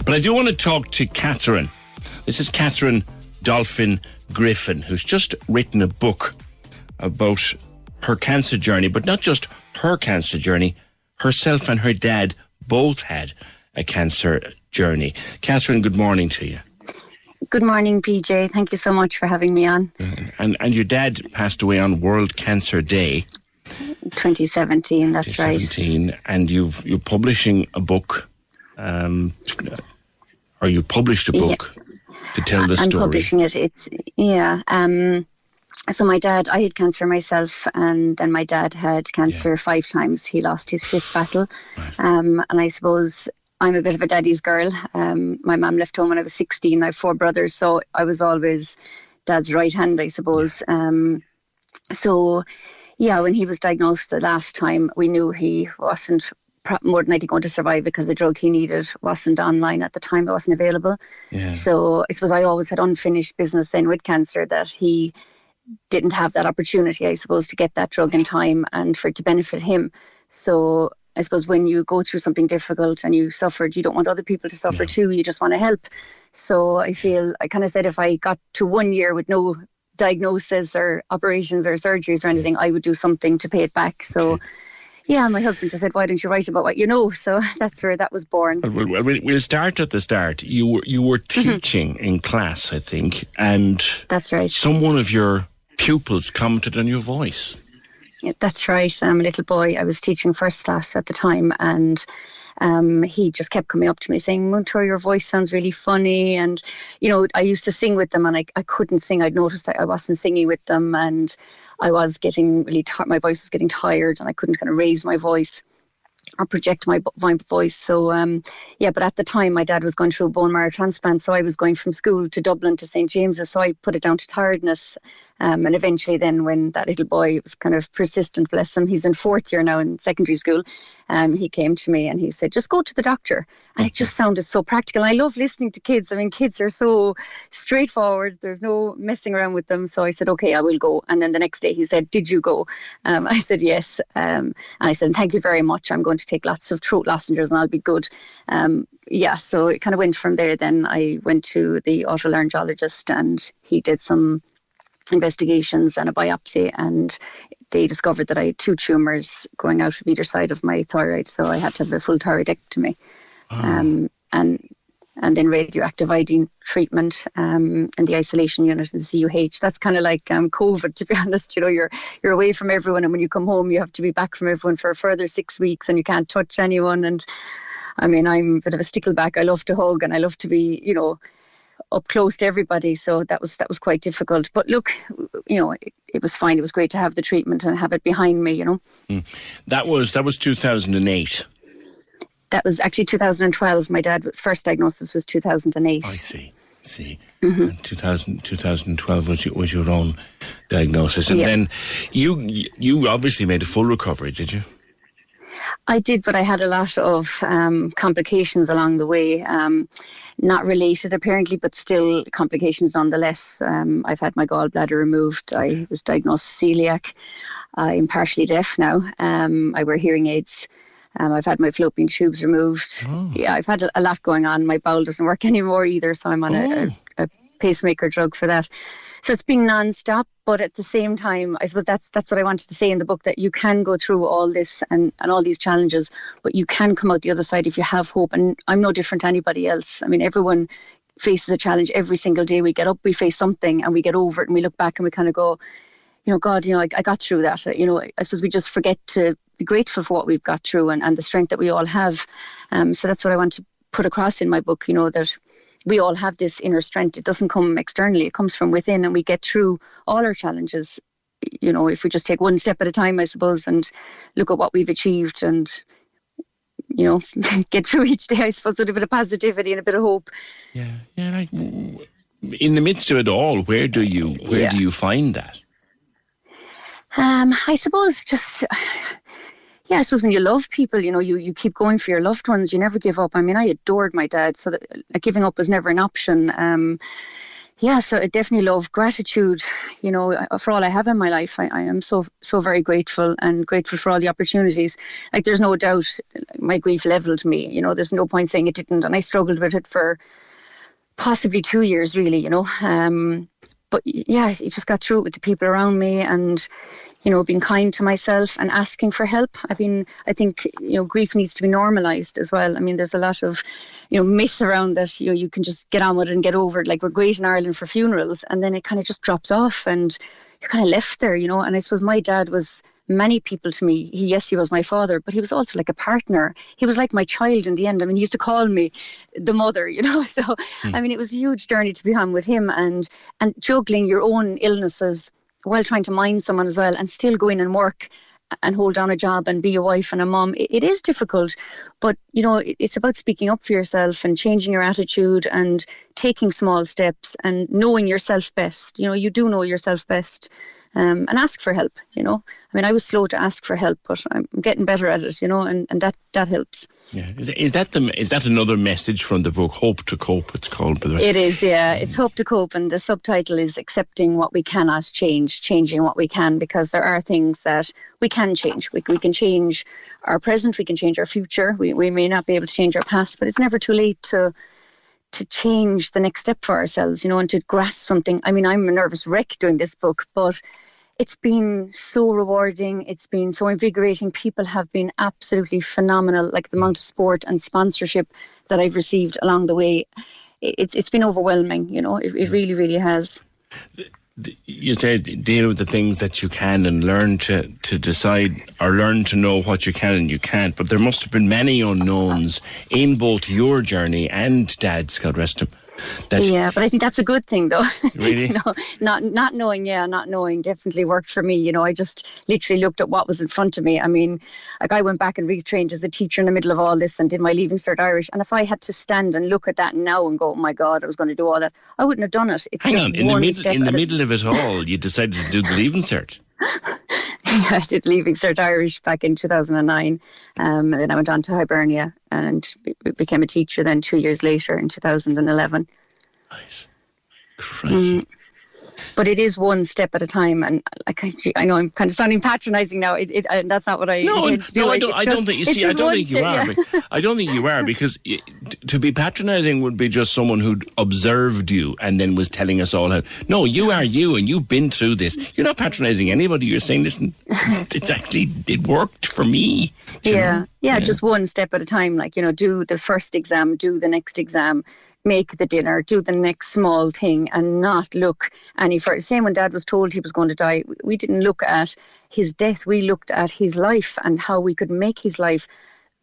But I do want to talk to Catherine. This is Catherine Dolphin Griffin, who's just written a book about her cancer journey, but not just her cancer journey. Herself and her dad both had a cancer journey. Catherine, good morning to you. Good morning, PJ. Thank you so much for having me on. And your dad passed away on World Cancer Day. 2017, that's 2017, right. And you're publishing a book, or you published a book to tell the story. I'm publishing it. So my dad, I had cancer myself, and then my dad had cancer 5 times. He lost his 5th battle. Right. And I suppose I'm a bit of a daddy's girl. My mum left home when I was 16. I have 4 brothers, so I was always dad's right hand, I suppose. When he was diagnosed the last time, we knew he wasn't more than likely going to survive because the drug he needed wasn't online at the time. It wasn't available. Yeah. So I suppose I always had unfinished business then with cancer, that he didn't have that opportunity, I suppose, to get that drug in time and for it to benefit him. So I suppose when you go through something difficult and you suffered, you don't want other people to suffer too. You just want to help. So I kind of said if I got to 1 year with no diagnosis or operations or surgeries or anything, I would do something to pay it back. So my husband just said, why don't you write about what you know? So that's where that was born. Well, we'll start at the start. You were teaching in class, I think, and that's right. Someone of your pupils commented on your voice. Yeah, that's right. I'm a little boy. I was teaching first class at the time, and he just kept coming up to me saying, Muntor, your voice sounds really funny. And, I used to sing with them, and I couldn't sing. I'd noticed I wasn't singing with them, and I was getting really my voice was getting tired, and I couldn't kind of raise my voice or project my voice. So, but at the time, my dad was going through a bone marrow transplant, so I was going from school to Dublin to St. James's, so I put it down to tiredness. And eventually then when that little boy was kind of persistent, bless him, he's in 4th year now in secondary school, he came to me and he said, just go to the doctor. And it just sounded so practical. I love listening to kids. I mean, kids are so straightforward. There's no messing around with them. So I said, okay, I will go. And then the next day he said, did you go? I said, yes. And I said, thank you very much. I'm going to take lots of throat lozenges and I'll be good. So it kind of went from there. Then I went to the otolaryngologist and he did some investigations and a biopsy, and they discovered that I had 2 tumours growing out of either side of my thyroid, so I had to have a full thyroidectomy. And then radioactive iodine treatment in the isolation unit in the CUH. That's kind of like COVID, to be honest. You're away from everyone, and when you come home you have to be back from everyone for a further 6 weeks, and you can't touch anyone. And I mean, I'm a bit of a stickleback. I love to hug and I love to be, up close to everybody, so that was quite difficult. But look, it was fine. It was great to have the treatment and have it behind me. That was 2008. That was actually 2012. My dad's first diagnosis was 2008. I see. Mm-hmm. 2012 was your own diagnosis, and then you obviously made a full recovery, did you? I did, but I had a lot of complications along the way, not related apparently, but still complications nonetheless. I've had my gallbladder removed. I was diagnosed celiac. I'm partially deaf now. I wear hearing aids. I've had my fallopian tubes removed. Yeah, I've had a lot going on. My bowel doesn't work anymore either, so I'm on a pacemaker drug for that. So it's been non-stop, but at the same time, I suppose that's what I wanted to say in the book, that you can go through all this and all these challenges, but you can come out the other side if you have hope. And I'm no different to anybody else. I mean, everyone faces a challenge every single day. We get up, we face something, and we get over it, and we look back and we kind of go, God, I got through that. I suppose we just forget to be grateful for what we've got through and the strength that we all have. So that's what I want to put across in my book, that we all have this inner strength. It doesn't come externally, it comes from within, and we get through all our challenges, if we just take one step at a time, I suppose, and look at what we've achieved and, get through each day, I suppose, with a bit of positivity and a bit of hope. Yeah. Like, in the midst of it all, where do you find that? I suppose just... Yeah, I suppose when you love people, you keep going for your loved ones. You never give up. I mean, I adored my dad, so that giving up was never an option. Yeah, so I definitely love gratitude, for all I have in my life. I am so very grateful, and grateful for all the opportunities. Like, there's no doubt my grief leveled me, there's no point saying it didn't. And I struggled with it for possibly 2 years, really, But yeah, I just got through it with the people around me, and being kind to myself and asking for help. I think, grief needs to be normalised as well. I mean, there's a lot of, myths around that, you can just get on with it and get over it. Like, we're great in Ireland for funerals, and then it kind of just drops off and you're kind of left there, And I suppose my dad was many people to me. He was my father, but he was also like a partner. He was like my child in the end. I mean, he used to call me the mother, So, I mean, it was a huge journey to be on with him, and juggling your own illnesses while trying to mind someone as well, and still go in and work and hold down a job and be a wife and a mom. It is difficult, but it's about speaking up for yourself and changing your attitude and taking small steps and knowing yourself best. You do know yourself best. And ask for help, I mean, I was slow to ask for help, but I'm getting better at it, and that helps. Yeah. Is that another message from the book, Hope to Cope, it's called, by the way? It is, yeah. It's Hope to Cope, and the subtitle is Accepting What We Cannot Change, Changing What We Can, because there are things that we can change. We can change our present, we can change our future. We may not be able to change our past, but it's never too late to change the next step for ourselves, and to grasp something. I mean, I'm a nervous wreck doing this book, but it's been so rewarding. It's been so invigorating. People have been absolutely phenomenal, like the amount of support and sponsorship that I've received along the way. It's been overwhelming, it really, really has. You say deal with the things that you can and learn to decide, or learn to know what you can and you can't. But there must have been many unknowns in both your journey and Dad's, God rest him. Yeah, but I think that's a good thing, though. Really? Not knowing definitely worked for me. I just literally looked at what was in front of me. I mean, like, I went back and retrained as a teacher in the middle of all this and did my Leaving Cert Irish. And if I had to stand and look at that now and go, oh my God, I was going to do all that, I wouldn't have done it. It's Hang just on, in the middle of it all, you decided to do the Leaving Cert. I did Leaving Cert Irish back in 2009, and then I went on to Hibernia and became a teacher then 2 years later in 2011. Nice. Crazy. But it is one step at a time, and I know I'm kind of sounding patronising now. And that's not what I intend to do. No, I don't think you are. I don't think you are, because to be patronising would be just someone who'd observed you and then was telling us all how. No, you are you, and you've been through this. You're not patronising anybody. You're saying, listen, it worked for me. Yeah, just one step at a time. Like, do the first exam, do the next exam, make the dinner, do the next small thing, and not look any further. Same when Dad was told he was going to die, we didn't look at his death. We looked at his life and how we could make his life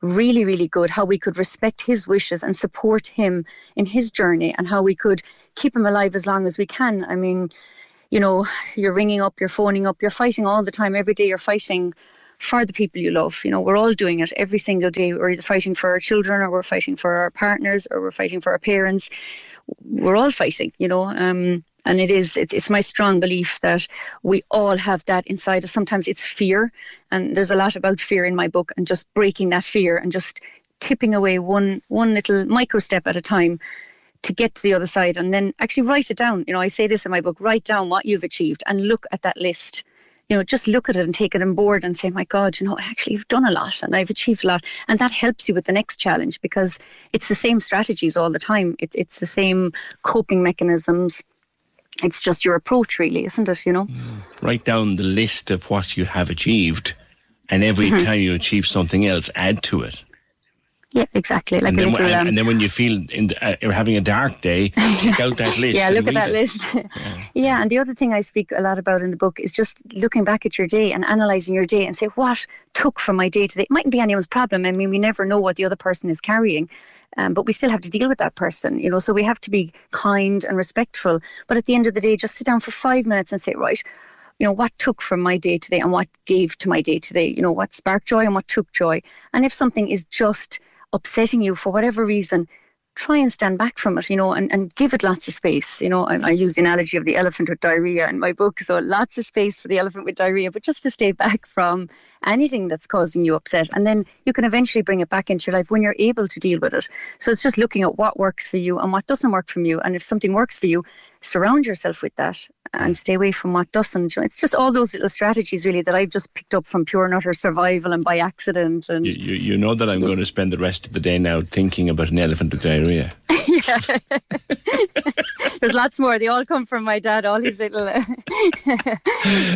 really, really good, how we could respect his wishes and support him in his journey, and how we could keep him alive as long as we can. I mean, you're ringing up, you're phoning up, you're fighting all the time. Every day you're fighting for the people you love. We're all doing it every single day. We're either fighting for our children, or we're fighting for our partners, or we're fighting for our parents. We're all fighting, and it's my strong belief that we all have that inside us. Sometimes it's fear, and there's a lot about fear in my book, and just breaking that fear and just tipping away one little micro step at a time to get to the other side, and then actually write it down. I say this in my book: write down what you've achieved and look at that list. Just look at it and take it on board and say, my God, actually I've done a lot and I've achieved a lot. And that helps you with the next challenge, because it's the same strategies all the time. It's the same coping mechanisms. It's just your approach, really, isn't it? Write down the list of what you have achieved, and every time you achieve something else, add to it. Yeah, exactly. Like and then when you feel you're having a dark day, take out that list. Yeah, look at that list. Yeah, and the other thing I speak a lot about in the book is just looking back at your day and analysing your day and say, what took from my day today? It mightn't be anyone's problem. I mean, we never know what the other person is carrying, but we still have to deal with that person, so we have to be kind and respectful. But at the end of the day, just sit down for 5 minutes and say, right, what took from my day today and what gave to my day today? What sparked joy and what took joy? And if something is just upsetting you for whatever reason, try and stand back from it, and give it lots of space. I use the analogy of the elephant with diarrhea in my book, so lots of space for the elephant with diarrhea, but just to stay back from anything that's causing you upset. And then you can eventually bring it back into your life when you're able to deal with it. So it's just looking at what works for you and what doesn't work for you. And if something works for you, surround yourself with that and stay away from what doesn't. It's just all those little strategies really that I've just picked up from pure and utter survival and by accident. And you know that I'm going to spend the rest of the day now thinking about an elephant with diarrhea. Yeah. There's lots more. They all come from my dad, all his little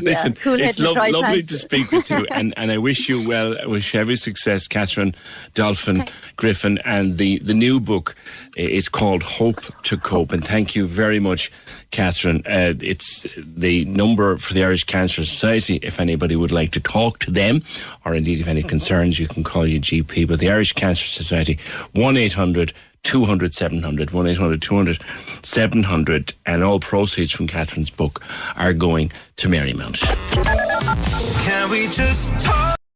Listen, cool it's lovely to speak with you, and I wish you well. I wish you every success, Catherine Dolphin Griffin. And the new book is called Hope to Cope. And thank you very much, Catherine. It's the number for the Irish Cancer Society. If anybody would like to talk to them, or indeed if any concerns, you can call your GP. But the Irish Cancer Society, 1-800 200 700, 1-800 200 700, and all proceeds from Catherine's book are going to Marymount. Can we just talk?